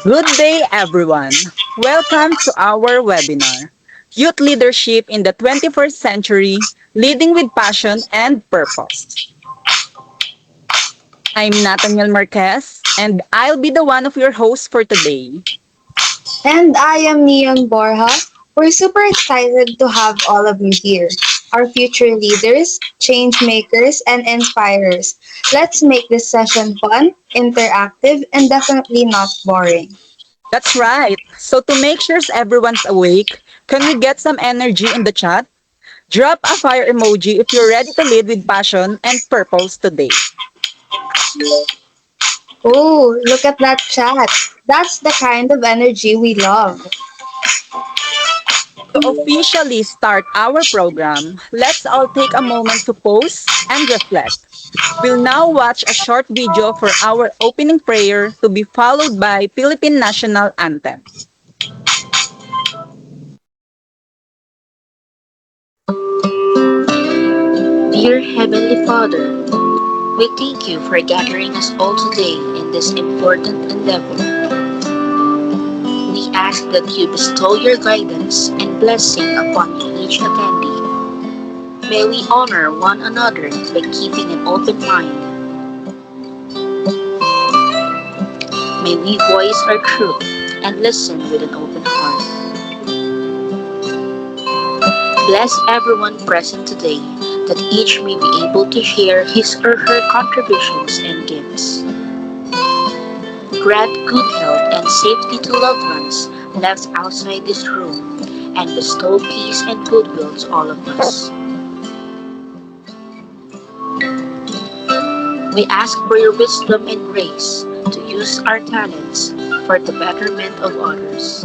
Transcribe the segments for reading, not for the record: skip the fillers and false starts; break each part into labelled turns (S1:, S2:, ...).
S1: Good day, everyone. Welcome to our webinar, Youth Leadership in the 21st Century, Leading with Passion and Purpose. I'm Nathaniel Marquez, and I'll be the one of your hosts for today.
S2: And I am Neon Borja. We're super excited to have all of you here. Our future leaders, change makers, and inspirers. Let's make this session fun, interactive, and definitely not boring.
S1: That's right. So to make sure everyone's awake, can we get some energy in the chat? Drop a fire emoji if you're ready to lead with passion and purpose today.
S2: Oh, look at that chat. That's the kind of energy we love.
S1: To officially start our program, let's all take a moment to pause and reflect. We'll now watch a short video for our opening prayer to be followed by Philippine National Anthem.
S3: Dear Heavenly Father, we thank you for gathering us all today in this important endeavor. We ask that you bestow your guidance and blessing upon each attendee. May we honor one another by keeping an open mind. May we voice our truth and listen with an open heart. Bless everyone present today that each may be able to share his or her contributions and gifts. Grant good health and safety to loved ones left outside this room, and bestow peace and goodwill to all of us. We ask for your wisdom and grace to use our talents for the betterment of others.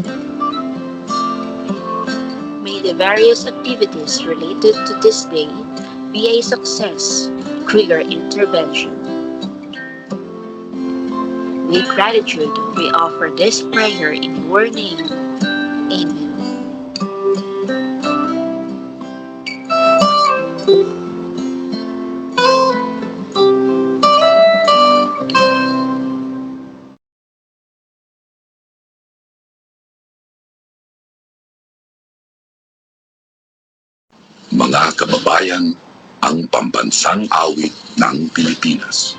S3: May the various activities related to this day be a success through your intervention. With gratitude, we offer this prayer in your name. Amen.
S4: Mga kababayan, ang pambansang awit ng Pilipinas.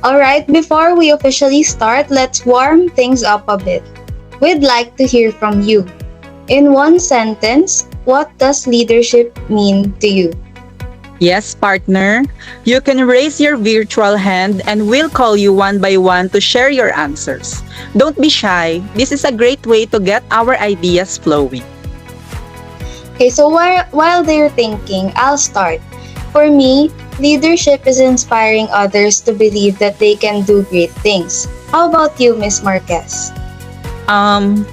S2: Alright, before we officially start, let's warm things up a bit. We'd like to hear from you. In one sentence, what does leadership mean to you?
S1: Yes, partner, you can raise your virtual hand and we'll call you one by one to share your answers. Don't be shy. This is a great way to get our ideas flowing.
S2: Okay, so while they're thinking, I'll start. For me, leadership is inspiring others to believe that they can do great things. How about you, Miss Marquez?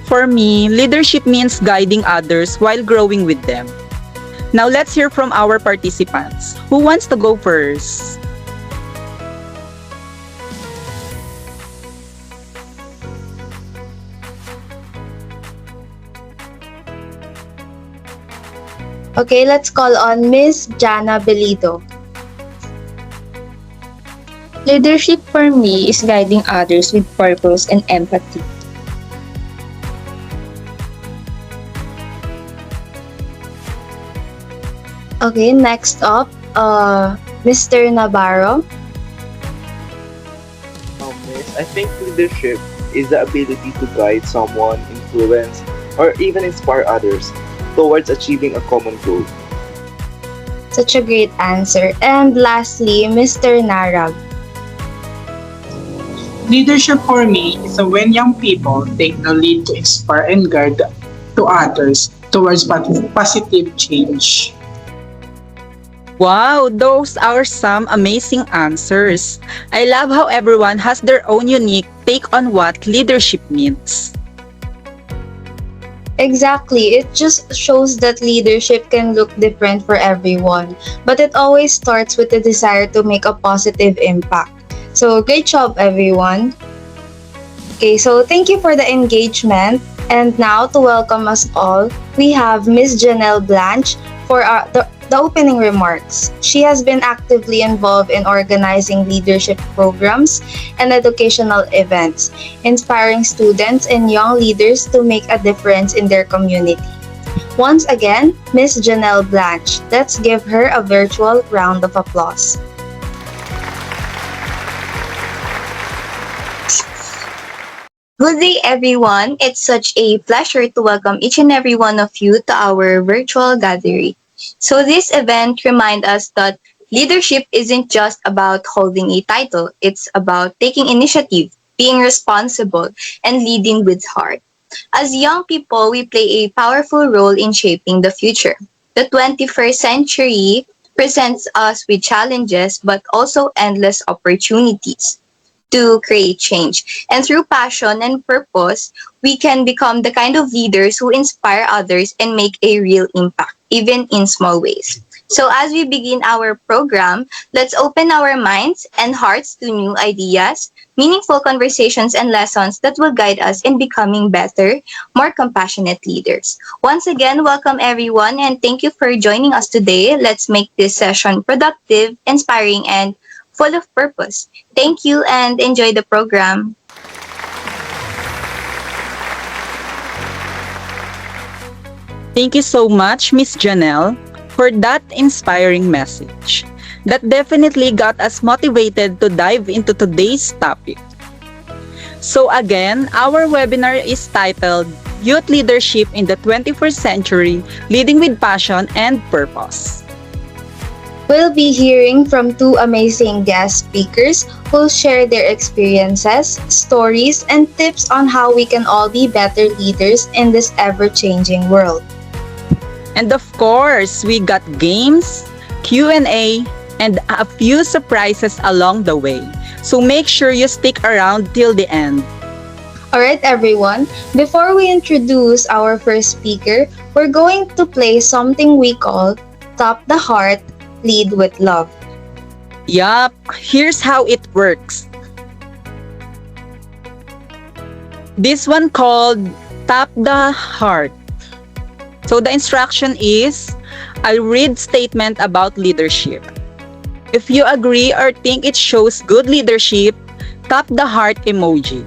S1: For me, leadership means guiding others while growing with them. Now let's hear from our participants. Who wants to go first?
S2: Okay, let's call on Miss Jana Belito.
S5: Leadership for me is guiding others with purpose and empathy.
S2: Okay, next up, Mr. Navarro.
S6: Miss, I think leadership is the ability to guide someone, influence, or even inspire others towards achieving a common goal.
S2: Such a great answer. And lastly, Mr. Narag.
S7: Leadership for me is when young people take the lead to inspire and guide to others towards positive change.
S1: Wow, those are some amazing answers. I love how everyone has their own unique take on what leadership means.
S2: Exactly. It just shows that leadership can look different for everyone, but it always starts with the desire to make a positive impact. So, great job, everyone. Okay, so thank you for the engagement. And now, to welcome us all, we have Miss Janelle Blanche for the opening remarks. She has been actively involved in organizing leadership programs and educational events, inspiring students and young leaders to make a difference in their community. Once again, Miss Janelle Blanche. Let's give her a virtual round of applause.
S8: Good day, everyone. It's such a pleasure to welcome each and every one of you to our virtual gathering. So, this event reminds us that leadership isn't just about holding a title, it's about taking initiative, being responsible, and leading with heart. As young people, we play a powerful role in shaping the future. The 21st century presents us with challenges but also endless opportunities to create change. And through passion and purpose, we can become the kind of leaders who inspire others and make a real impact, even in small ways. So, as we begin our program, let's open our minds and hearts to new ideas, meaningful conversations, and lessons that will guide us in becoming better, more compassionate leaders. Once again, welcome everyone, and thank you for joining us today. Let's make this session productive, inspiring, and full of purpose. Thank you and enjoy the program.
S1: Thank you so much, Miss Janelle, for that inspiring message. That definitely got us motivated to dive into today's topic. So again, our webinar is titled Youth Leadership in the 21st Century, Leading with Passion and Purpose.
S2: We'll be hearing from two amazing guest speakers who'll share their experiences, stories, and tips on how we can all be better leaders in this ever-changing world.
S1: And of course, we got games, Q&A, and a few surprises along the way. So make sure you stick around till the end.
S2: Alright everyone, before we introduce our first speaker, we're going to play something we call Top the Heart, Lead with Love.
S1: Yup, here's how it works. This one called Tap the Heart. So the instruction is, I'll read statement about leadership. If you agree or think it shows good leadership, tap the heart emoji.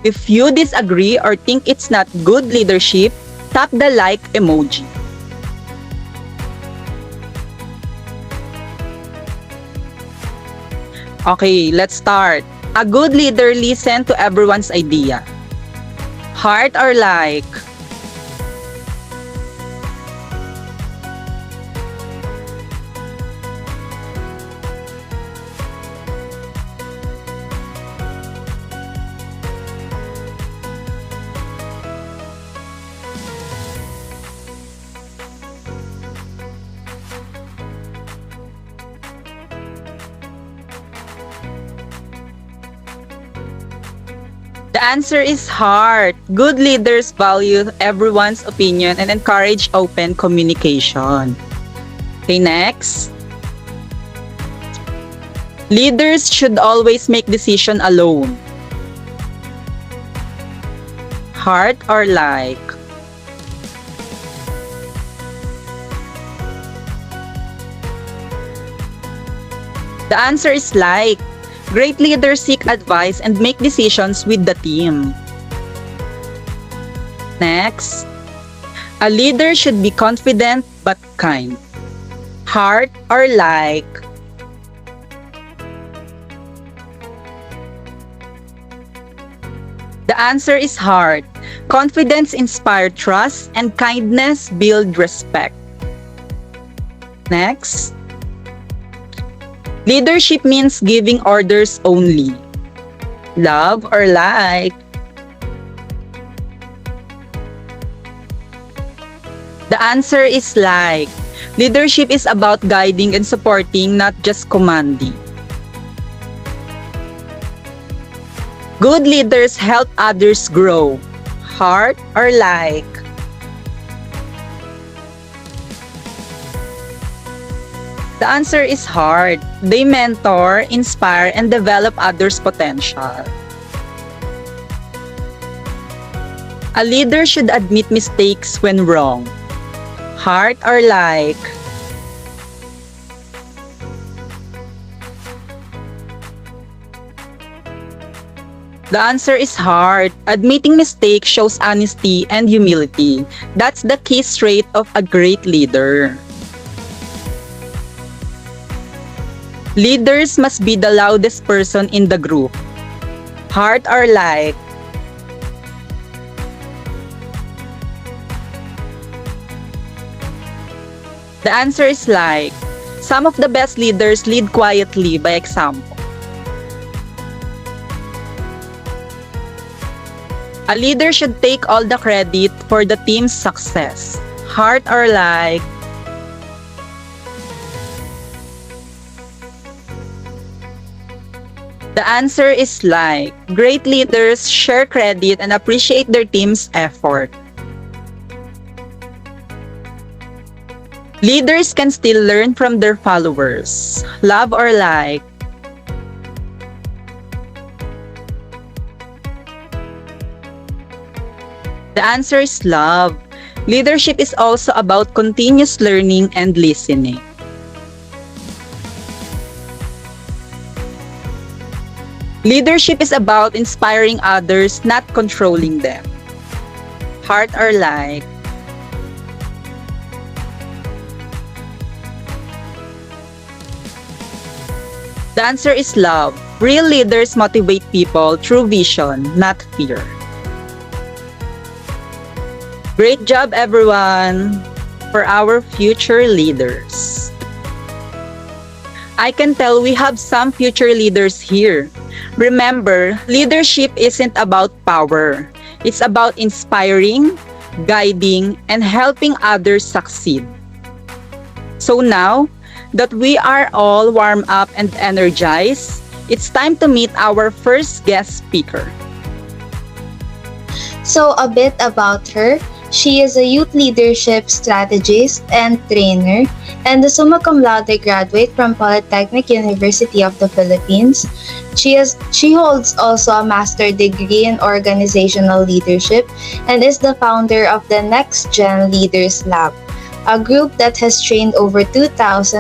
S1: If you disagree or think it's not good leadership, tap the like emoji. Okay, let's start. A good leader listens to everyone's idea. Heart or like? The answer is heart. Good leaders value everyone's opinion and encourage open communication. Okay, next. Leaders should always make decision alone. Heart or like? The answer is like. Great leaders seek advice and make decisions with the team. Next. A leader should be confident but kind. Heart or like? The answer is heart. Confidence inspires trust and kindness build respect. Next. Leadership means giving orders only. Love or like? The answer is like. Leadership is about guiding and supporting, not just commanding. Good leaders help others grow. Heart or like? The answer is heart. They mentor, inspire, and develop others' potential. A leader should admit mistakes when wrong. Heart or like? The answer is heart. Admitting mistakes shows honesty and humility. That's the key trait of a great leader. Leaders must be the loudest person in the group. Heart or like? The answer is like. Some of the best leaders lead quietly by example. A leader should take all the credit for the team's success. Heart or like? The answer is like. Great leaders share credit and appreciate their team's effort. Leaders can still learn from their followers. Love or like? The answer is love. Leadership is also about continuous learning and listening. Leadership is about inspiring others, not controlling them. Heart or like? The answer is love. Real leaders motivate people through vision, not fear. Great job, everyone, for our future leaders. I can tell we have some future leaders here. Remember, leadership isn't about power. It's about inspiring, guiding, and helping others succeed. So now that we are all warmed up and energized, it's time to meet our first guest speaker.
S2: So a bit about her. She is a youth leadership strategist and trainer and a summa cum laude graduate from Polytechnic University of the Philippines. She holds also a master's degree in organizational leadership and is the founder of the Next Gen Leaders Lab, a group that has trained over 2,000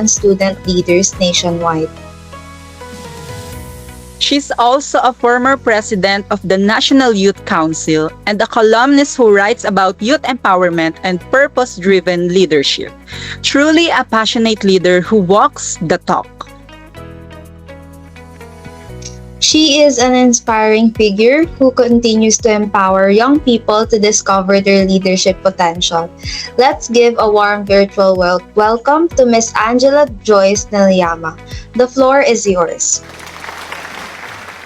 S2: student leaders nationwide.
S1: She's also a former president of the National Youth Council and a columnist who writes about youth empowerment and purpose-driven leadership. Truly a passionate leader who walks the talk.
S2: She is an inspiring figure who continues to empower young people to discover their leadership potential. Let's give a warm virtual welcome to Miss Angela Joyce Nelyama. The floor is yours.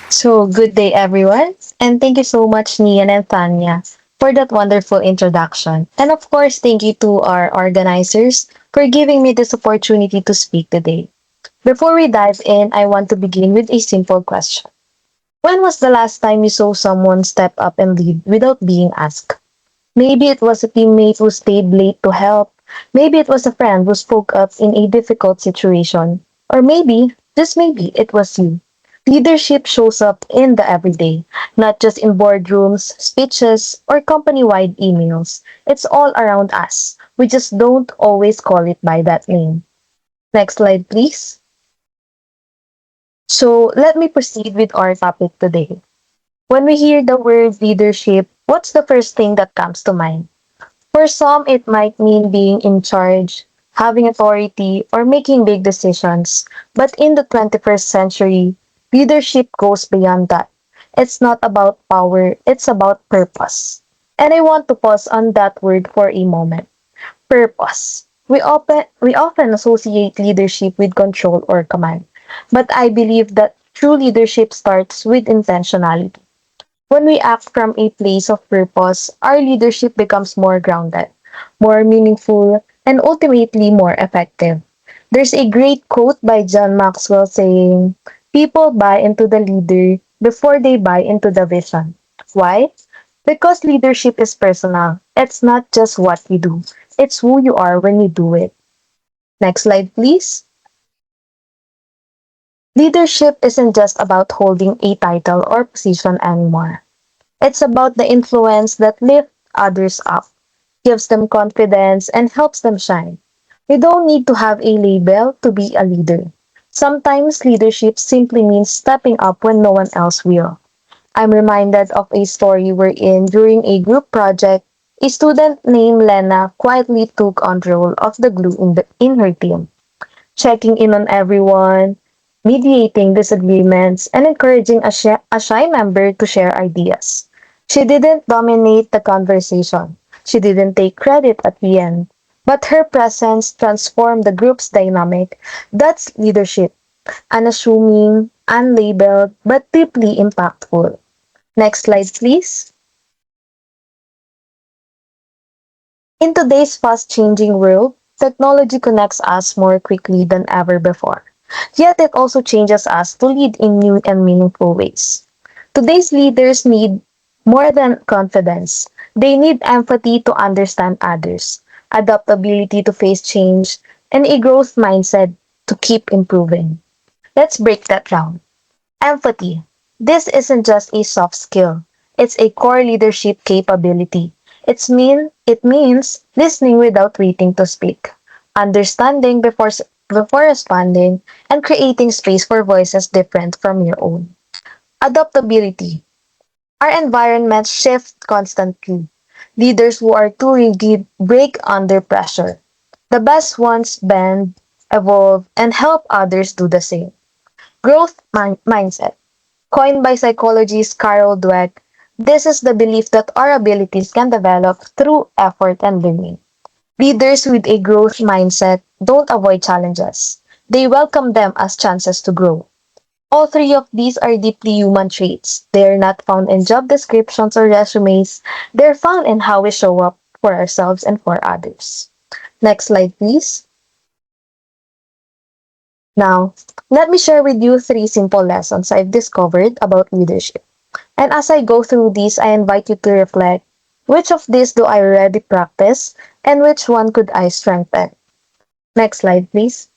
S9: So, good day everyone, and thank you so much Nian and Tanya for that wonderful introduction. And of course, thank you to our organizers for giving me this opportunity to speak today. Before we dive in, I want to begin with a simple question. When was the last time you saw someone step up and lead without being asked? Maybe it was a teammate who stayed late to help. Maybe it was a friend who spoke up in a difficult situation. Or maybe, just maybe, it was you. Leadership shows up in the everyday, not just in boardrooms, speeches, or company-wide emails. It's all around us. We just don't always call it by that name. Next slide, please. So let me proceed with our topic today. When we hear the word leadership, what's the first thing that comes to mind? For some, it might mean being in charge, having authority, or making big decisions. But in the 21st century, leadership goes beyond that. It's not about power, it's about purpose. And I want to pause on that word for a moment. Purpose. We often associate leadership with control or command. But I believe that true leadership starts with intentionality. When we act from a place of purpose, our leadership becomes more grounded, more meaningful, and ultimately more effective. There's a great quote by John Maxwell saying, "People buy into the leader before they buy into the vision." Why? Because leadership is personal. It's not just what you do, it's who you are when you do it. Next slide, please. Leadership isn't just about holding a title or position anymore. It's about the influence that lifts others up, gives them confidence, and helps them shine. You don't need to have a label to be a leader. Sometimes leadership simply means stepping up when no one else will. I'm reminded of a story wherein during a group project, a student named Lena quietly took on the role of the glue in her team, checking in on everyone, mediating disagreements, and encouraging a shy member to share ideas. She didn't dominate the conversation. She didn't take credit at the end. But her presence transformed the group's dynamic. That's leadership. Unassuming, unlabeled, but deeply impactful. Next slide, please. In today's fast changing world, technology connects us more quickly than ever before. Yet it also changes us to lead in new and meaningful ways. Today's leaders need more than confidence. They need empathy to understand others, adaptability to face change, and a growth mindset to keep improving. Let's break that down. Empathy. This isn't just a soft skill. It's a core leadership capability. It means listening without waiting to speak, understanding before responding, and creating space for voices different from your own. Adaptability. Our environments shift constantly. Leaders who are too rigid break under pressure. The best ones bend, evolve, and help others do the same. Mindset. Coined by psychologist Carol Dweck, this is the belief that our abilities can develop through effort and learning. Leaders with a growth mindset don't avoid challenges. They welcome them as chances to grow. All three of these are deeply human traits. They are not found in job descriptions or resumes. They're found in how we show up for ourselves and for others. Next slide, please. Now, let me share with you three simple lessons I've discovered about leadership. And as I go through these, I invite you to reflect, which of these do I already practice and which one could I strengthen? Next slide, please.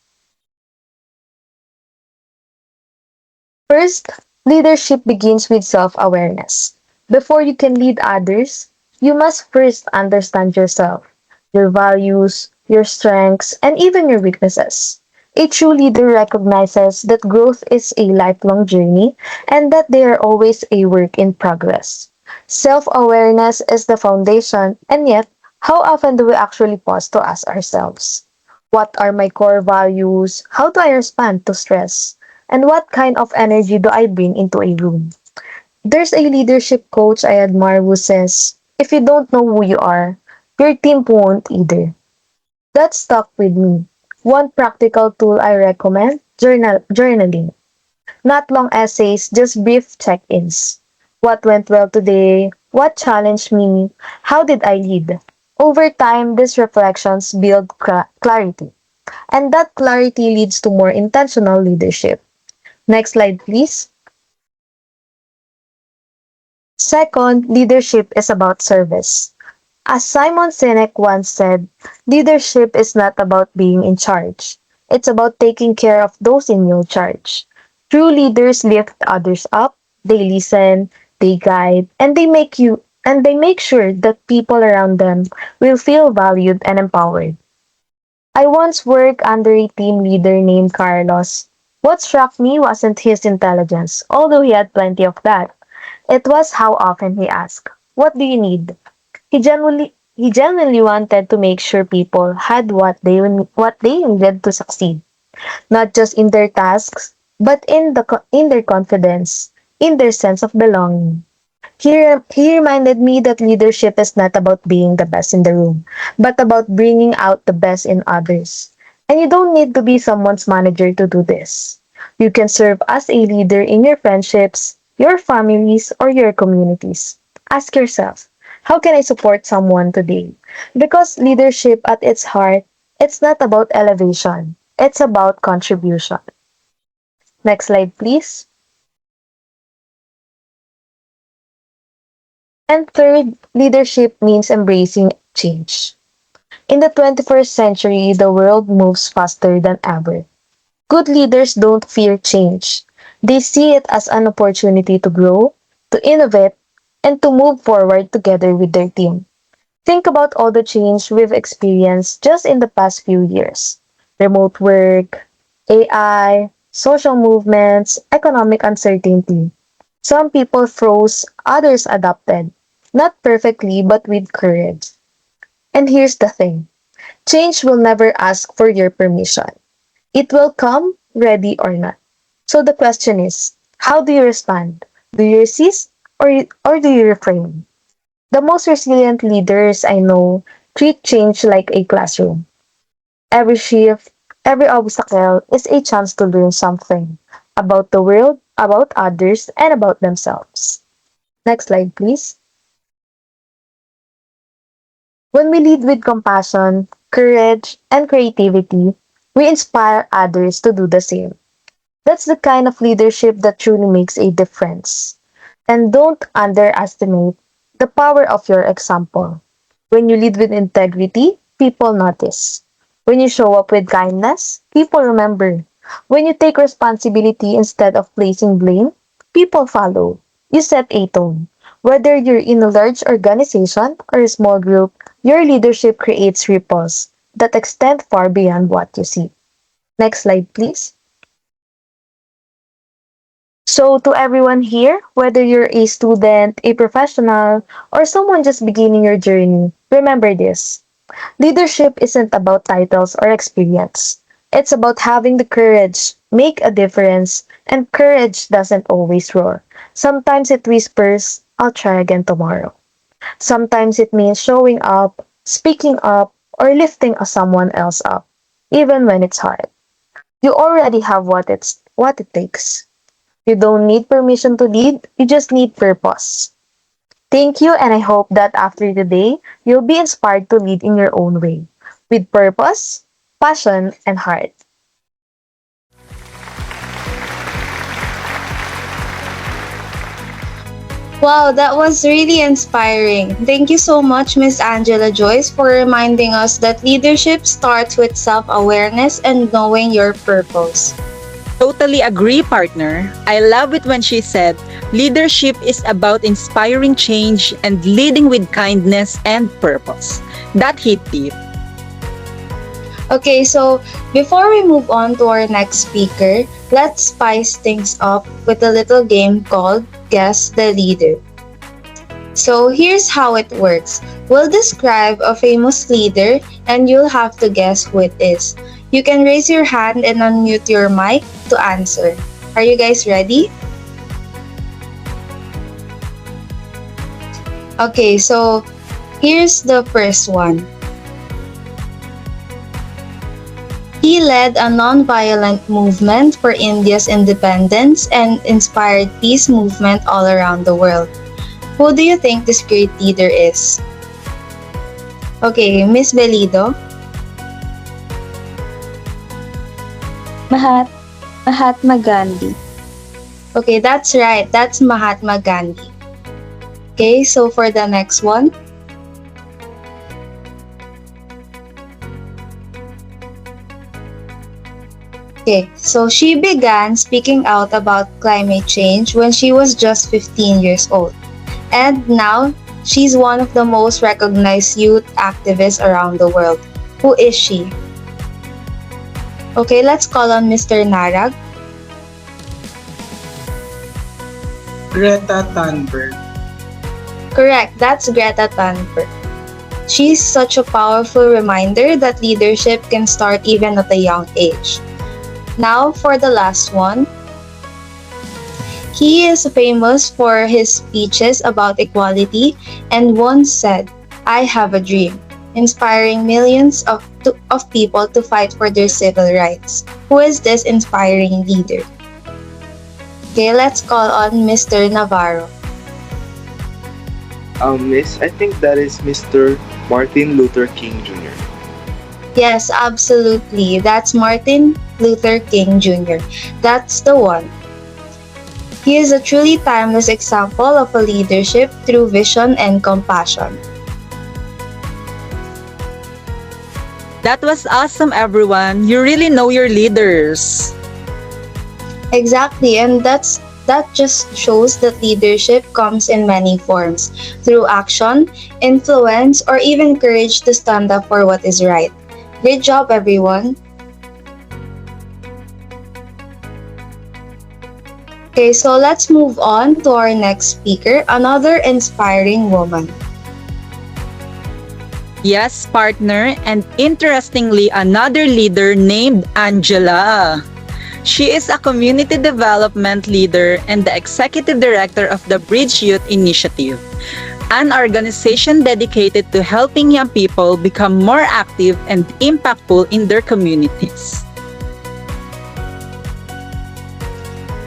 S9: First, leadership begins with self-awareness. Before you can lead others, you must first understand yourself, your values, your strengths, and even your weaknesses. A true leader recognizes that growth is a lifelong journey and that they are always a work in progress. Self-awareness is the foundation, and yet, how often do we actually pause to ask ourselves, what are my core values? How do I respond to stress? And what kind of energy do I bring into a room? There's a leadership coach I admire who says, if you don't know who you are, your team won't either. That stuck with me. One practical tool I recommend, journaling. Not long essays, just brief check-ins. What went well today? What challenged me? How did I lead? Over time, these reflections build clarity. And that clarity leads to more intentional leadership. Next slide, please. Second, leadership is about service. As Simon Sinek once said, leadership is not about being in charge. It's about taking care of those in your charge. True leaders lift others up, they listen, they guide, and they make sure that people around them will feel valued and empowered. I once worked under a team leader named Carlos. What struck me wasn't his intelligence, although he had plenty of that. It was how often he asked, "What do you need?" He He genuinely wanted to make sure people had what they needed to succeed, not just in their tasks, but in their confidence, in their sense of belonging. He reminded me that leadership is not about being the best in the room, but about bringing out the best in others. And you don't need to be someone's manager to do this. You can serve as a leader in your friendships, your families, or your communities. Ask yourself, how can I support someone today? Because leadership at its heart, it's not about elevation, it's about contribution. Next slide, please. And third, leadership means embracing change. In the 21st century, the world moves faster than ever. Good leaders don't fear change. They see it as an opportunity to grow, to innovate, and to move forward together with their team. Think about all the change we've experienced just in the past few years. Remote work, AI, social movements, economic uncertainty. Some people froze, others adapted. Not perfectly, but with courage. And here's the thing, change will never ask for your permission. It will come, ready or not. So the question is, how do you respond? Do you resist or do you refrain? The most resilient leaders I know treat change like a classroom. Every shift, every obstacle is a chance to learn something about the world, about others, and about themselves. Next slide, please. When we lead with compassion, courage, and creativity, we inspire others to do the same. That's the kind of leadership that truly makes a difference. And don't underestimate the power of your example. When you lead with integrity, people notice. When you show up with kindness, people remember. When you take responsibility instead of placing blame, people follow. You set a tone. Whether you're in a large organization or a small group, your leadership creates ripples that extend far beyond what you see. Next slide, please. So, to everyone here, whether you're a student, a professional, or someone just beginning your journey, remember this. Leadership isn't about titles or experience. It's about having the courage, make a difference, and courage doesn't always roar. Sometimes it whispers, I'll try again tomorrow. Sometimes it means showing up, speaking up, or lifting someone else up, even when it's hard. You already have what it takes. You don't need permission to lead, you just need purpose. Thank you, and I hope that after today, you'll be inspired to lead in your own way, with purpose, passion, and heart.
S2: Wow, that was really inspiring. Thank you so much, Miss Angela Joyce, for reminding us that leadership starts with self awareness and knowing your purpose.
S1: Totally agree, partner. I love it when she said, leadership is about inspiring change and leading with kindness and purpose. That hit deep.
S2: Okay, so before we move on to our next speaker, let's spice things up with a little game called Guess the Leader. So here's how it works. We'll describe a famous leader and you'll have to guess who it is. You can raise your hand and unmute your mic to answer. Are you guys ready? Okay, so here's the first one. He led a non-violent movement for India's independence and inspired peace movement all around the world. Who do you think this great leader is? Okay, Miss Belido.
S5: Mahatma Gandhi.
S2: Okay, that's right. That's Mahatma Gandhi. Okay, so for the next one. Okay, so she began speaking out about climate change when she was just 15 years old. And now, she's one of the most recognized youth activists around the world. Who is she? Okay, let's call on Mr. Narag.
S7: Greta Thunberg.
S2: Correct, that's Greta Thunberg. She's such a powerful reminder that leadership can start even at a young age. Now, for the last one, he is famous for his speeches about equality and once said, I have a dream, inspiring millions of people to fight for their civil rights. Who is this inspiring leader? Okay, let's call on Mr. Navarro.
S6: Miss, I think that is Mr. Martin Luther King Jr.
S2: Yes, absolutely. That's Martin Luther King Jr. That's the one. He is a truly timeless example of a leadership through vision and compassion.
S1: That was awesome, everyone. You really know your leaders.
S2: Exactly, and that just shows that leadership comes in many forms, through action, influence, or even courage to stand up for what is right. Great job, everyone. Okay, so let's move on to our next speaker, another inspiring woman.
S1: Yes, partner, and interestingly, another leader named Angela. She is a community development leader and the executive director of the Bridge Youth Initiative, an organization dedicated to helping young people become more active and impactful in their communities.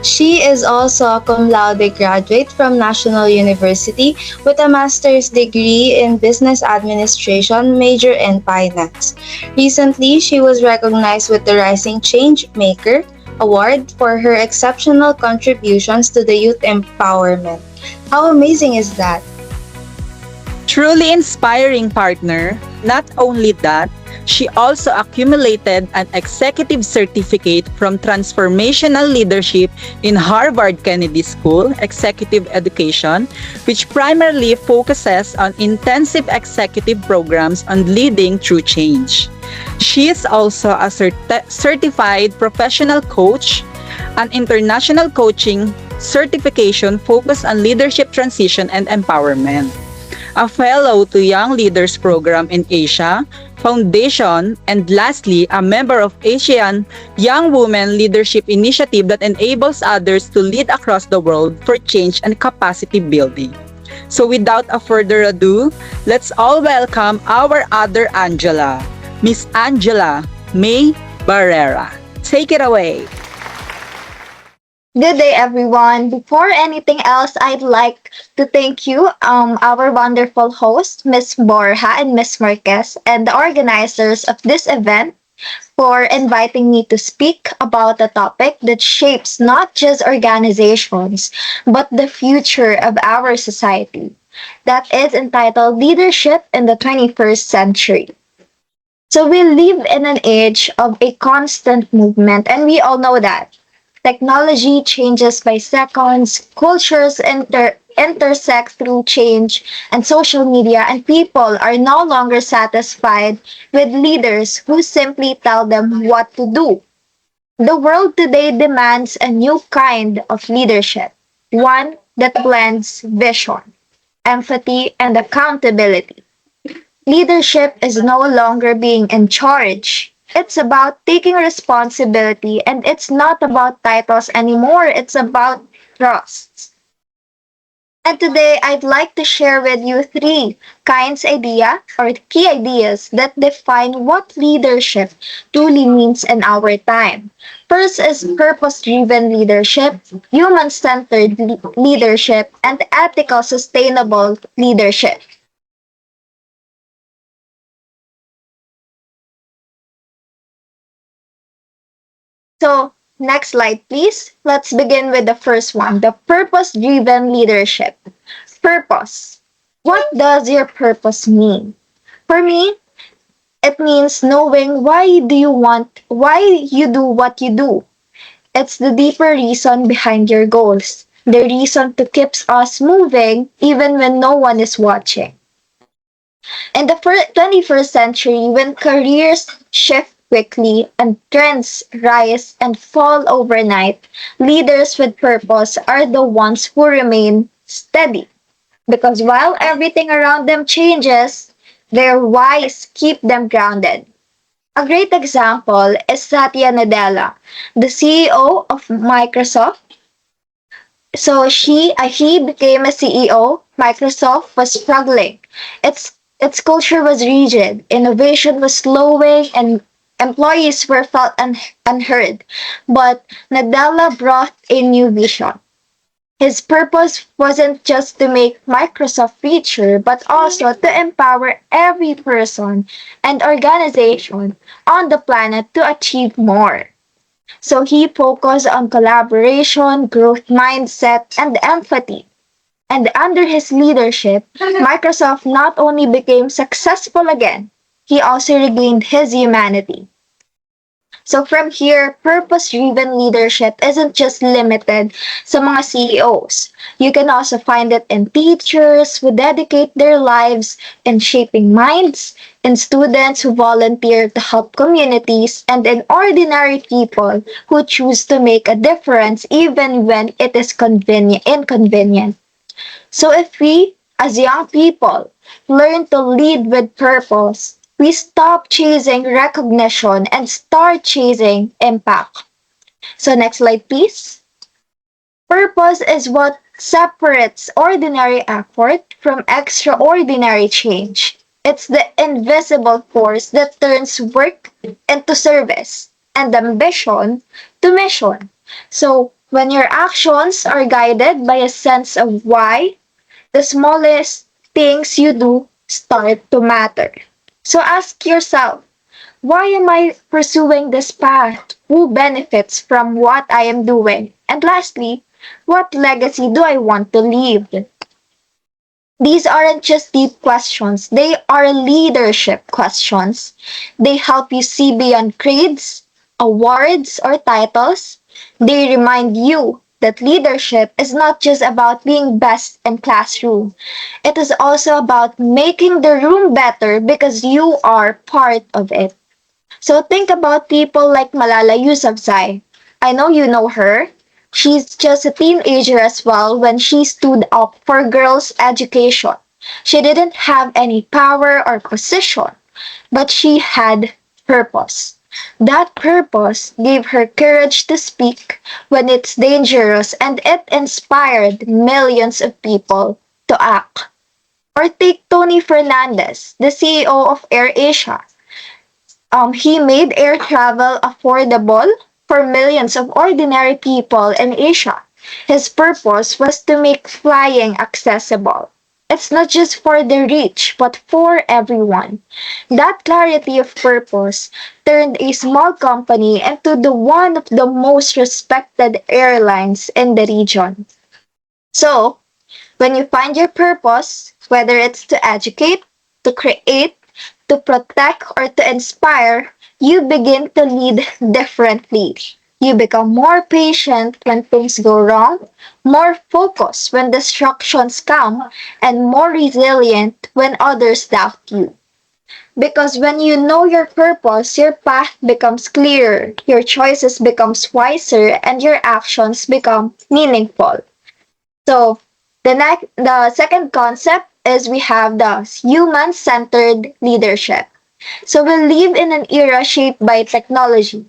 S2: She is also a cum laude graduate from National University with a master's degree in business administration, major in finance. Recently, she was recognized with the Rising Change Maker Award for her exceptional contributions to the youth empowerment. How amazing is that?
S1: Truly inspiring, partner. Not only that, she also accumulated an executive certificate from Transformational Leadership in Harvard Kennedy School, Executive Education, which primarily focuses on intensive executive programs on leading through change. She is also a certified professional coach, an international coaching certification focused on leadership transition and empowerment, a fellow to Young Leaders Program in Asia, Foundation, and lastly, a member of Asian Young Women Leadership Initiative that enables others to lead across the world for change and capacity building. So without a further ado, let's all welcome our other Angela, Miss Angela May Barrera. Take it away.
S10: Good day, everyone. Before anything else, I'd like to thank you, our wonderful host, Miss Borja and Miss Marquez, and the organizers of this event for inviting me to speak about a topic that shapes not just organizations, but the future of our society. That is entitled Leadership in the 21st Century. So we live in an age of a constant movement, and we all know that. Technology changes by seconds, cultures intersect through change, and social media, and people are no longer satisfied with leaders who simply tell them what to do. The world today demands a new kind of leadership, one that blends vision, empathy, and accountability. Leadership is no longer being in charge. It's about taking responsibility, and it's not about titles anymore. It's about trust. And today I'd like to share with you three kinds idea or key ideas that define what leadership truly means in our time. First is purpose-driven leadership, human-centered leadership, and ethical sustainable leadership. So, next slide, please. Let's begin with the first one, the purpose-driven leadership. Purpose. What does your purpose mean? For me, it means knowing why you do what you do. It's the deeper reason behind your goals, the reason to keep us moving even when no one is watching. In the 21st century, when careers shift quickly and trends rise and fall overnight, leaders with purpose are the ones who remain steady. Because while everything around them changes, Their whys keep them grounded. A great example is Satya Nadella, the CEO of Microsoft. He became a CEO. Microsoft was struggling. Its culture was rigid, innovation was slowing, and employees were felt unheard. But Nadella brought a new vision. His purpose wasn't just to make Microsoft richer, but also to empower every person and organization on the planet to achieve more. So he focused on collaboration, growth mindset, and empathy. And under his leadership, Microsoft not only became successful again, he also regained his humanity. So from here, purpose-driven leadership isn't just limited sa mga CEOs. You can also find it in teachers who dedicate their lives in shaping minds, in students who volunteer to help communities, and in ordinary people who choose to make a difference even when it is inconvenient. So if we, as young people, learn to lead with purpose, we stop chasing recognition and start chasing impact. So next slide, please. Purpose is what separates ordinary effort from extraordinary change. It's the invisible force that turns work into service and ambition to mission. So when your actions are guided by a sense of why, the smallest things you do start to matter. So ask yourself, why am I pursuing this path? Who benefits from what I am doing? And lastly, what legacy do I want to leave? These aren't just deep questions, they are leadership questions. They help you see beyond grades, awards, or titles. They remind you that leadership is not just about being best in classroom. It is also about making the room better because you are part of it. So think about people like Malala Yousafzai. I know you know her. She's just a teenager as well when she stood up for girls' education. She didn't have any power or position, but she had purpose. That purpose gave her courage to speak when it's dangerous and it inspired millions of people to act. Or take Tony Fernandez, the CEO of AirAsia. He made air travel affordable for millions of ordinary people in Asia. His purpose was to make flying accessible. It's not just for the rich, but for everyone. That clarity of purpose turned a small company into the one of the most respected airlines in the region. So, when you find your purpose, whether it's to educate, to create, to protect, or to inspire, you begin to lead differently. You become more patient when things go wrong, more focused when distractions come, and more resilient when others doubt you. Because when you know your purpose, your path becomes clearer, your choices becomes wiser, and your actions become meaningful. So, the second concept is we have the human-centered leadership. So we live in an era shaped by technology,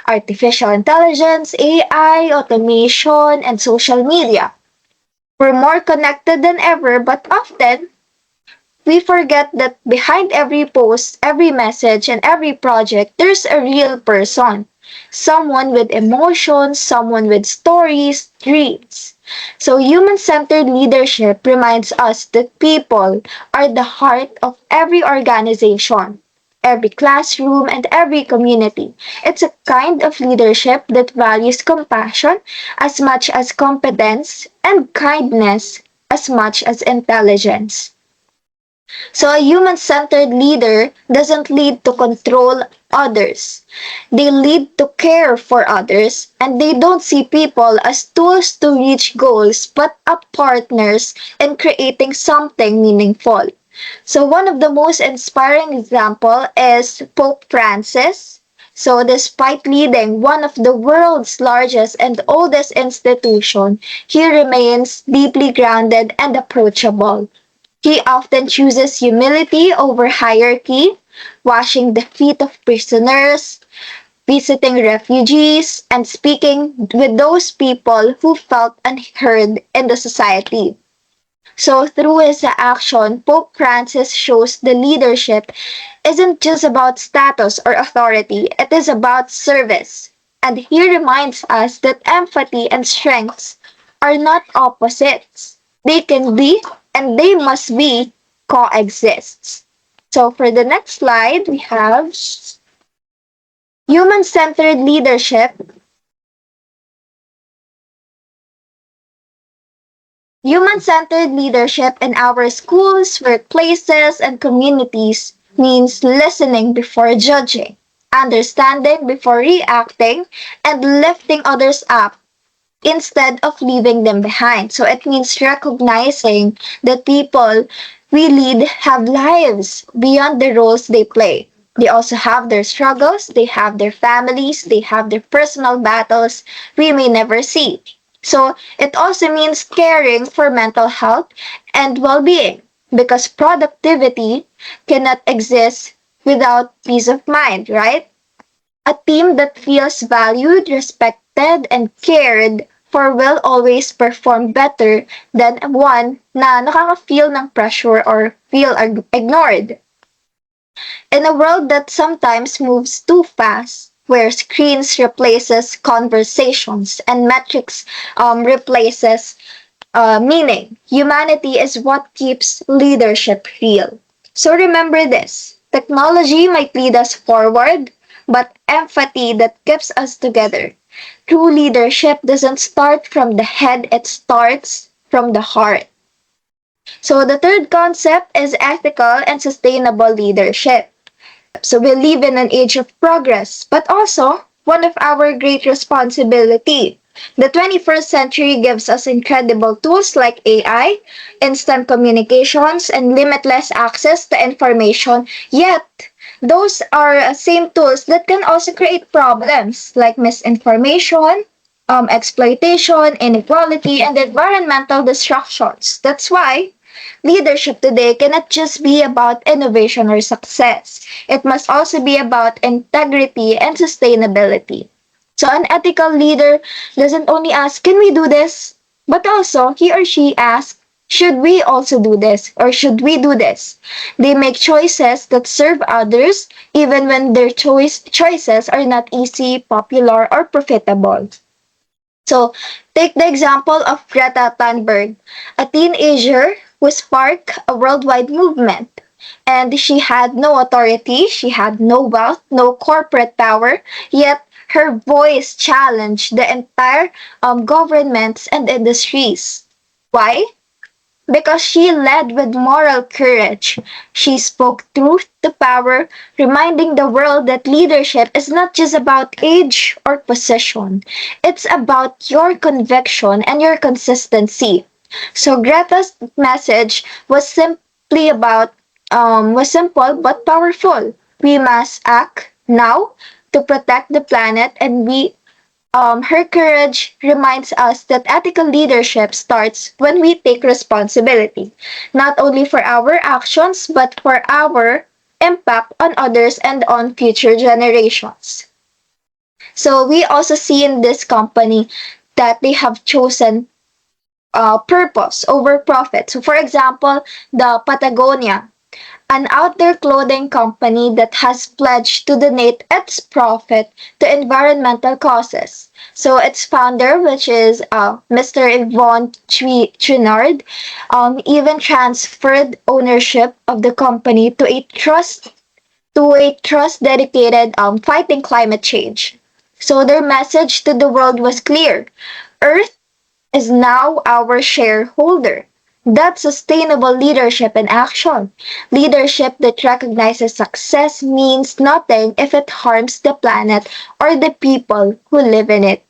S10: artificial intelligence, AI, automation, and social media. We're more connected than ever, but often we forget that behind every post, every message, and every project, there's a real person. Someone with emotions, someone with stories, dreams. So human-centered leadership reminds us that people are the heart of every organization, every classroom, and every community. It's a kind of leadership that values compassion as much as competence and kindness as much as intelligence. So a human-centered leader doesn't lead to control others. They lead to care for others, and they don't see people as tools to reach goals but as partners in creating something meaningful. So one of the most inspiring example is Pope Francis. So despite leading one of the world's largest and oldest institution, he remains deeply grounded and approachable. He often chooses humility over hierarchy, washing the feet of prisoners, visiting refugees, and speaking with those people who felt unheard in the society. So, through his action, Pope Francis shows the leadership isn't just about status or authority, it is about service. And he reminds us that empathy and strengths are not opposites. They can be and they must be coexist. So, for the next slide, we have human centered leadership. Human centered leadership in our schools, workplaces, and communities means listening before judging, understanding before reacting, and lifting others up instead of leaving them behind. So it means recognizing that people we lead have lives beyond the roles they play. They also have their struggles, they have their families, they have their personal battles we may never see. So it also means caring for mental health and well being because productivity cannot exist without peace of mind, right? A team that feels valued, respected, and cared for will always perform better than one na nakaka-feel ng pressure or feel ignored. In a world that sometimes moves too fast, where screens replaces conversations and metrics replaces meaning, humanity is what keeps leadership real. So remember this, technology might lead us forward, but empathy that keeps us together. True leadership doesn't start from the head, it starts from the heart. So the third concept is ethical and sustainable leadership. So we live in an age of progress, but also one of our great responsibility. The 21st century gives us incredible tools like AI, instant communications, and limitless access to information, yet those are same tools that can also create problems like misinformation, exploitation, inequality, and environmental destructions. That's why leadership today cannot just be about innovation or success. It must also be about integrity and sustainability. So an ethical leader doesn't only ask, can we do this? But also, he or she asks, should we also do this or should we do this? They make choices that serve others even when their choices are not easy, popular, or profitable. So, take the example of Greta Thunberg, a teenager who sparked a worldwide movement. And she had no authority, she had no wealth, no corporate power, yet her voice challenged the entire governments and industries. Why? Because she led with moral courage. She spoke truth to power, reminding the world that leadership is not just about age or position. It's about your conviction and your consistency. So Greta's message was simple but powerful. We must act now to protect the planet, and her courage reminds us that ethical leadership starts when we take responsibility, not only for our actions, but for our impact on others and on future generations. So we also see in this company that they have chosen purpose over profit. So for example, the Patagonia, an outdoor clothing company that has pledged to donate its profit to environmental causes. So its founder, which is Mr. Yvon Chouinard, even transferred ownership of the company to a trust dedicated fighting climate change. So their message to the world was clear: Earth is now our shareholder. That's sustainable leadership in action. Leadership that recognizes success means nothing if it harms the planet or the people who live in it.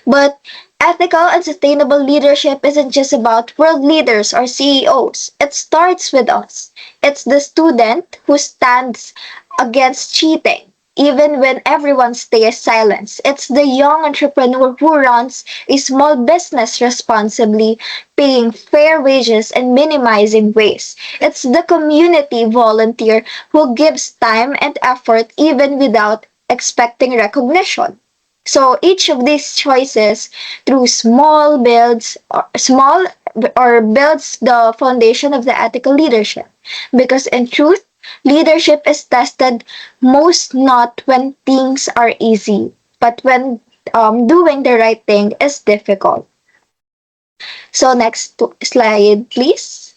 S10: But ethical and sustainable leadership isn't just about world leaders or CEOs. It starts with us. It's the student who stands against cheating. even when everyone stays silent. It's the young entrepreneur who runs a small business responsibly, paying fair wages and minimizing waste. It's the community volunteer who gives time and effort even without expecting recognition. So each of these choices through small or builds the foundation of the ethical leadership. Because in truth, leadership is tested most not when things are easy, but when doing the right thing is difficult. So next slide, please.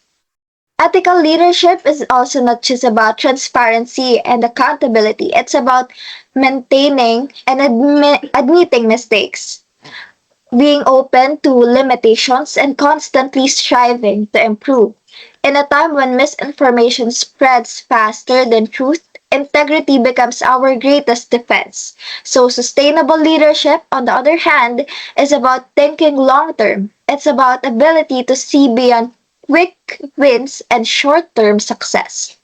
S10: Ethical leadership is also not just about transparency and accountability. It's about maintaining and admitting mistakes, being open to limitations, and constantly striving to improve. In a time when misinformation spreads faster than truth, integrity becomes our greatest defense. So, sustainable leadership, on the other hand, is about thinking long term. It's about ability to see beyond quick wins and short term success.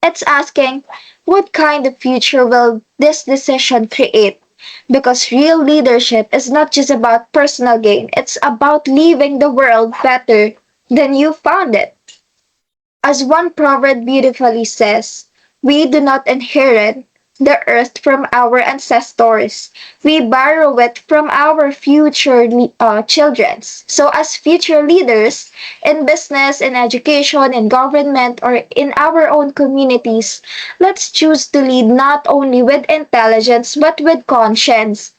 S10: It's asking, what kind of future will this decision create? Because real leadership is not just about personal gain, it's about leaving the world better than you found it. As one proverb beautifully says, we do not inherit the earth from our ancestors. We borrow it from our future children. So, as future leaders in business, in education, in government, or in our own communities, let's choose to lead not only with intelligence but with conscience.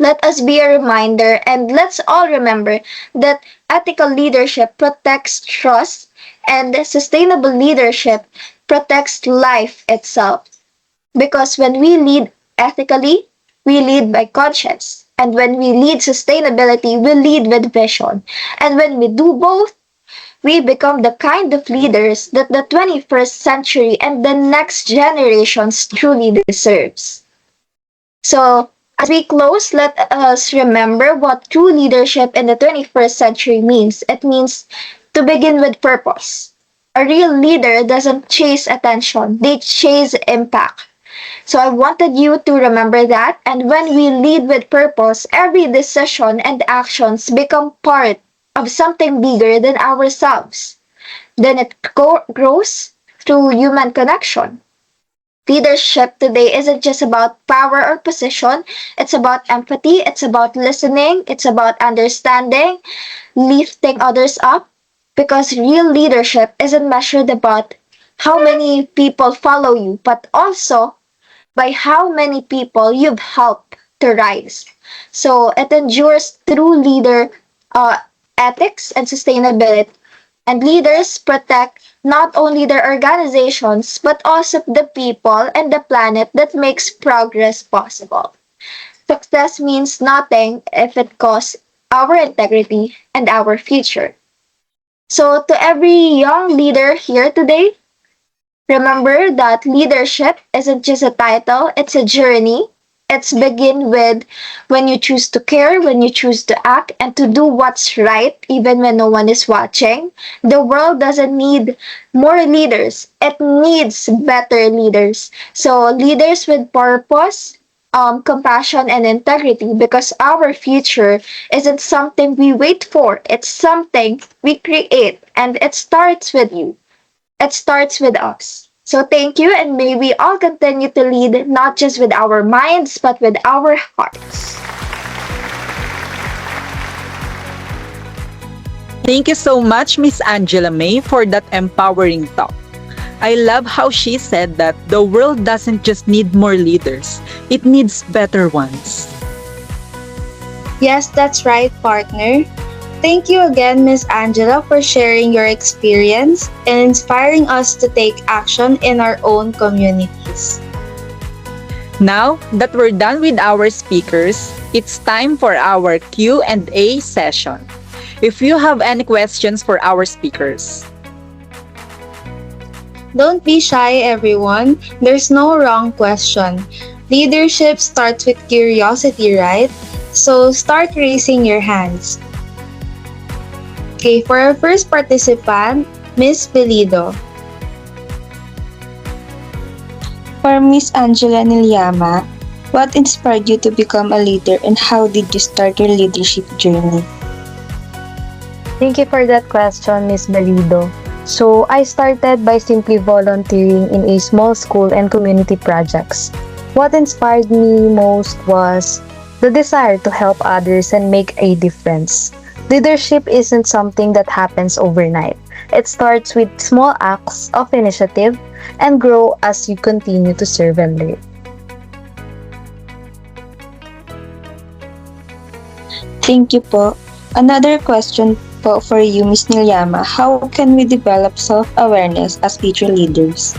S10: Let us be a reminder and let's all remember that ethical leadership protects trust and sustainable leadership protects life itself. Because when we lead ethically, we lead by conscience. And when we lead sustainability, we lead with vision. And when we do both, we become the kind of leaders that the 21st century and the next generations truly deserves. So, as we close, let us remember what true leadership in the 21st century means. It means to begin with purpose. A real leader doesn't chase attention, they chase impact. So I wanted you to remember that, and when we lead with purpose, every decision and actions become part of something bigger than ourselves. Then it grows through human connection. Leadership today isn't just about power or position, it's about empathy, it's about listening, it's about understanding, lifting others up, because real leadership isn't measured about how many people follow you, but also by how many people you've helped to rise. So it endures through leader uh, ethics and sustainability. And leaders protect not only their organizations, but also the people and the planet that makes progress possible. Success means nothing if it costs our integrity and our future. So to every young leader here today, remember that leadership isn't just a title, it's a journey. It's begin with when you choose to care, when you choose to act, and to do what's right even when no one is watching. The world doesn't need more leaders. It needs better leaders. So leaders with purpose, compassion, and integrity, because our future isn't something we wait for. It's something we create, and it starts with you. It starts with us. So thank you, and may we all continue to lead not just with our minds, but with our hearts.
S1: Thank you so much, Miss Angela May, for that empowering talk. I love how she said that the world doesn't just need more leaders, it needs better ones.
S2: Yes, that's right, partner. Thank you again, Miss Angela, for sharing your experience and inspiring us to take action in our own communities.
S1: Now that we're done with our speakers, it's time for our Q&A session. If you have any questions for our speakers.
S2: Don't be shy, everyone. There's no wrong question. Leadership starts with curiosity, right? So start raising your hands. Okay, for our first participant, Miss Belido. For Miss Angela Nilyama, what inspired you to become a leader and how did you start your leadership journey?
S9: Thank you for that question, Miss Balido. So, I started by simply volunteering in a small school and community projects. What inspired me most was the desire to help others and make a difference. Leadership isn't something that happens overnight. It starts with small acts of initiative and grow as you continue to serve and learn.
S2: Thank you po. Another question po for you, Miss Nilyama. How can we develop self-awareness as future leaders?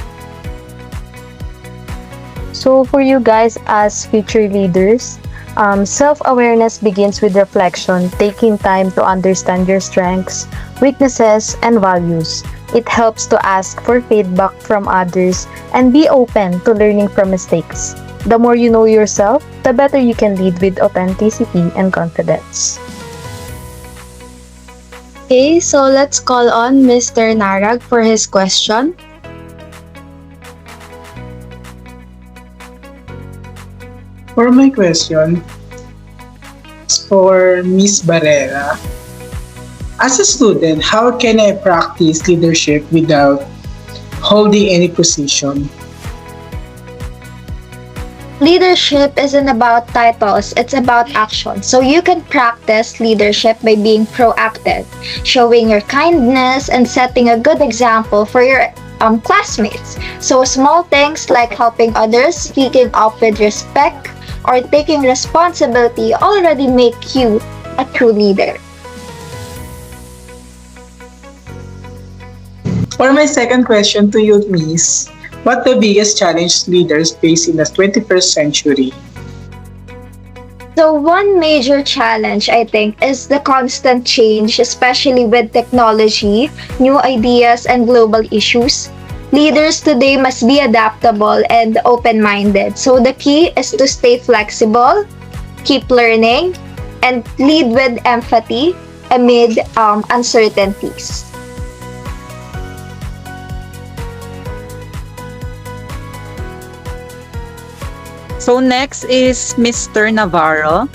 S9: So, for you guys as future leaders, self-awareness begins with reflection, taking time to understand your strengths, weaknesses, and values. It helps to ask for feedback from others and be open to learning from mistakes. The more you know yourself, the better you can lead with authenticity and confidence.
S2: Okay, so let's call on Mr. Narag for his question.
S7: For my question, it's for Miss Barrera. As a student, how can I practice leadership without holding any position?
S10: Leadership isn't about titles, it's about action. So you can practice leadership by being proactive, showing your kindness and setting a good example for your classmates. So small things like helping others, speaking up with respect, or taking responsibility already make you a true leader.
S7: For my second question to you, Miss, what the biggest challenge leaders face in the 21st century?
S10: So one major challenge, I think, is the constant change, especially with technology, new ideas, and global issues. Leaders today must be adaptable and open-minded. So the key is to stay flexible, keep learning, and lead with empathy amid uncertainties.
S1: So next is Mr. Navarro.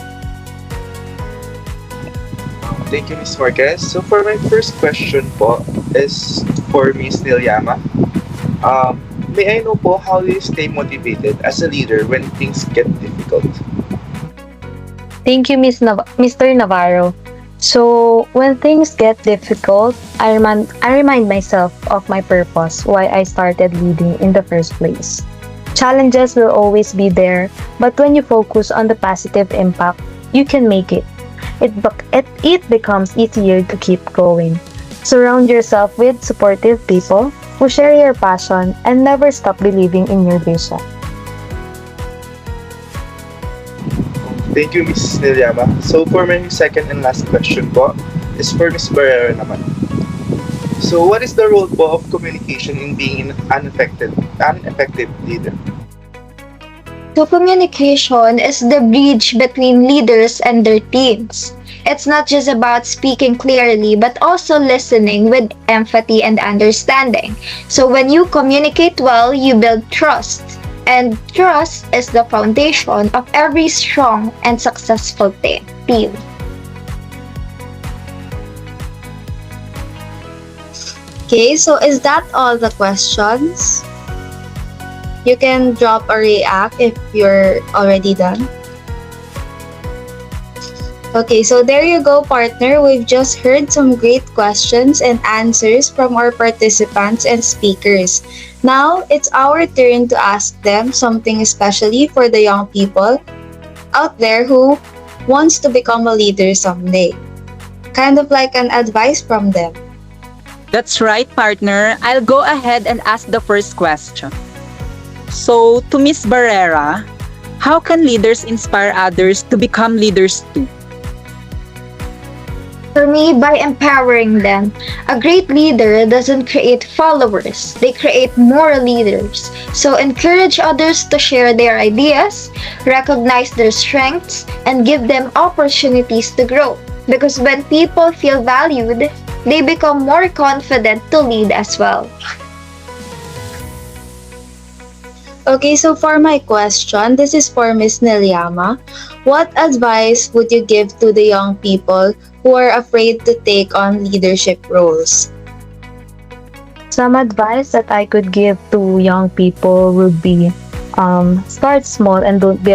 S6: Thank you, Ms. Marquez. So for my first question po is for Ms. Nilyama. May I know po how do you stay motivated as a leader when things get difficult?
S9: Thank you, Mr. Navarro. So, when things get difficult, I remind myself of my purpose, why I started leading in the first place. Challenges will always be there, but when you focus on the positive impact, you can make it. It becomes easier to keep going. Surround yourself with supportive people who share your passion and never stop believing in your vision.
S6: Thank you, Ms. Nilyama. So for my second and last question po is for Ms. Barrera naman. So what is the role po of communication in being an effective leader?
S10: So communication is the bridge between leaders and their teams. It's not just about speaking clearly, but also listening with empathy and understanding. So when you communicate well, you build trust. And trust is the foundation of every strong and successful team.
S2: Okay, so is that all the questions? You can drop a react if you're already done. Okay, so there you go, partner. We've just heard some great questions and answers from our participants and speakers. Now, it's our turn to ask them something especially for the young people out there who wants to become a leader someday. Kind of like an advice from them.
S1: That's right, partner. I'll go ahead and ask the first question. So, to Miss Barrera, how can leaders inspire others to become leaders too?
S10: For me, by empowering them. A great leader doesn't create followers, they create more leaders. So encourage others to share their ideas, recognize their strengths, and give them opportunities to grow. Because when people feel valued, they become more confident to lead as well.
S2: Okay, so for my question, this is for Miss Nelyama. What advice would you give to the young people who are afraid to take on leadership roles?
S9: Some advice that I could give to young people would be start small and don't be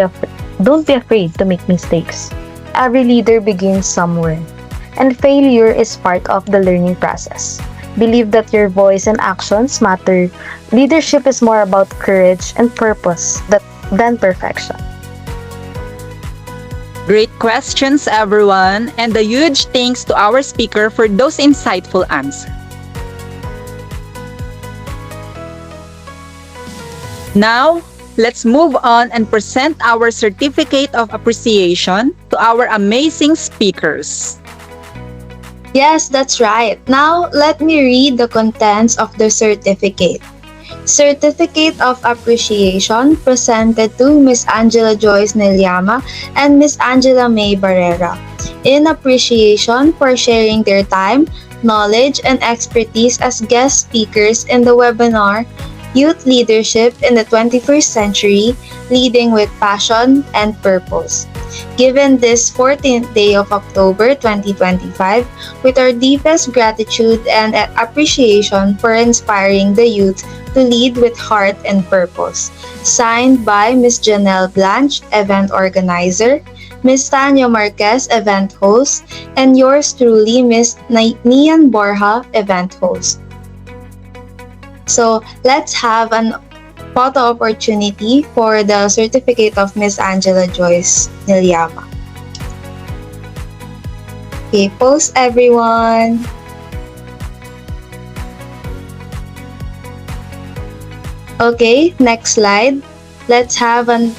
S9: afraid to make mistakes. Every leader begins somewhere, and failure is part of the learning process. Believe that your voice and actions matter. Leadership is more about courage and purpose than perfection.
S1: Great questions, everyone, and a huge thanks to our speaker for those insightful answers. Now, let's move on and present our certificate of appreciation to our amazing speakers.
S2: Yes, that's right. Now, let me read the contents of the certificate. Certificate of Appreciation presented to Miss Angela Joyce Nelyama and Miss Angela May Barrera in appreciation for sharing their time, knowledge, and expertise as guest speakers in the webinar Youth Leadership in the 21st Century, Leading with Passion and Purpose. Given this 14th day of October 2025, with our deepest gratitude and appreciation for inspiring the youth to lead with heart and purpose. Signed by Ms. Janelle Blanche, event organizer, Ms. Tanya Marquez, event host, and yours truly, Ms. Nian Borja, event host. So let's have an photo opportunity for the certificate of Miss Angela Joyce Nelyama. Okay, pose everyone. Okay, next slide. Let's have a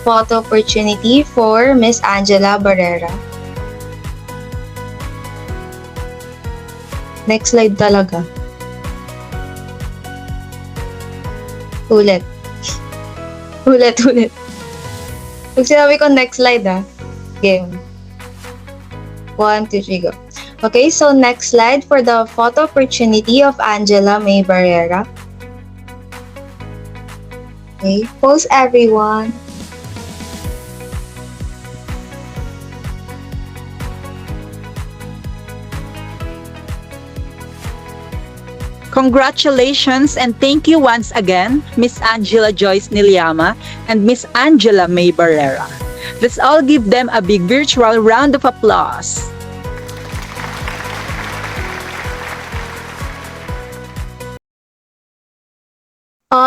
S2: photo opportunity for Miss Angela Barrera. Next slide talaga. Ulit. Ulit. Pag sinabi ko next slide game. 1, 2, 3, go. Okay, so next slide for the photo opportunity of Angela May Barrera. Okay, pose everyone.
S1: Congratulations and thank you once again, Miss Angela Joyce Nelyama and Miss Angela May Barrera. Let's all give them a big virtual round of applause.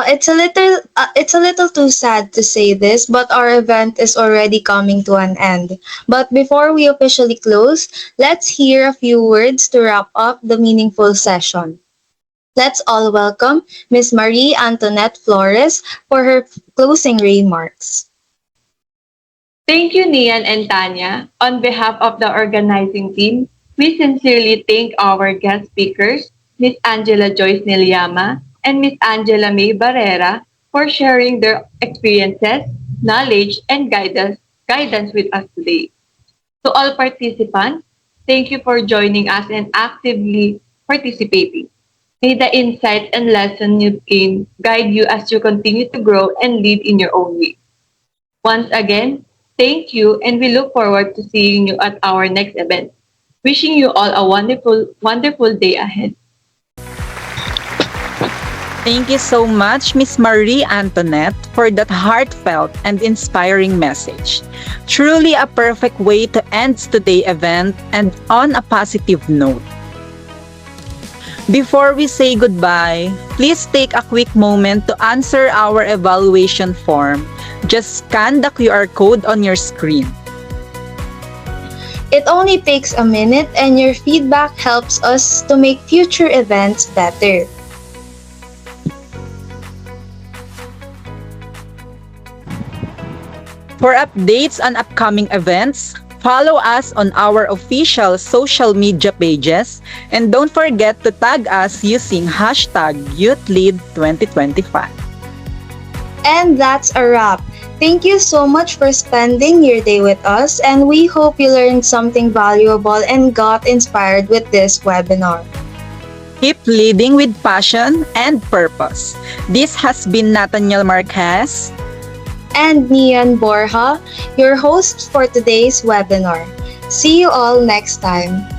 S2: It's a little too sad to say this, but our event is already coming to an end. But before we officially close, let's hear a few words to wrap up the meaningful session. Let's all welcome Ms. Marie Antoinette Flores for her closing remarks.
S11: Thank you, Nian and Tanya. On behalf of the organizing team, we sincerely thank our guest speakers, Ms. Angela Joyce Nelyama and Ms. Angela May Barrera, for sharing their experiences, knowledge, and guidance with us today. To all participants, thank you for joining us and actively participating. May the insights and lessons you've gained guide you as you continue to grow and lead in your own way. Once again, thank you, and we look forward to seeing you at our next event. Wishing you all a wonderful day ahead.
S1: Thank you so much, Miss Marie Antoinette, for that heartfelt and inspiring message. Truly a perfect way to end today's event and on a positive note. Before we say goodbye, please take a quick moment to answer our evaluation form. Just scan the QR code on your screen.
S2: It only takes a minute and your feedback helps us to make future events better.
S1: For updates on upcoming events, follow us on our official social media pages and don't forget to tag us using hashtag YouthLead2025.
S2: And that's a wrap. Thank you so much for spending your day with us, and we hope you learned something valuable and got inspired with this webinar.
S1: Keep leading with passion and purpose. This has been Nathaniel Marquez.
S2: And Nian Borja, your host for today's webinar. See you all next time.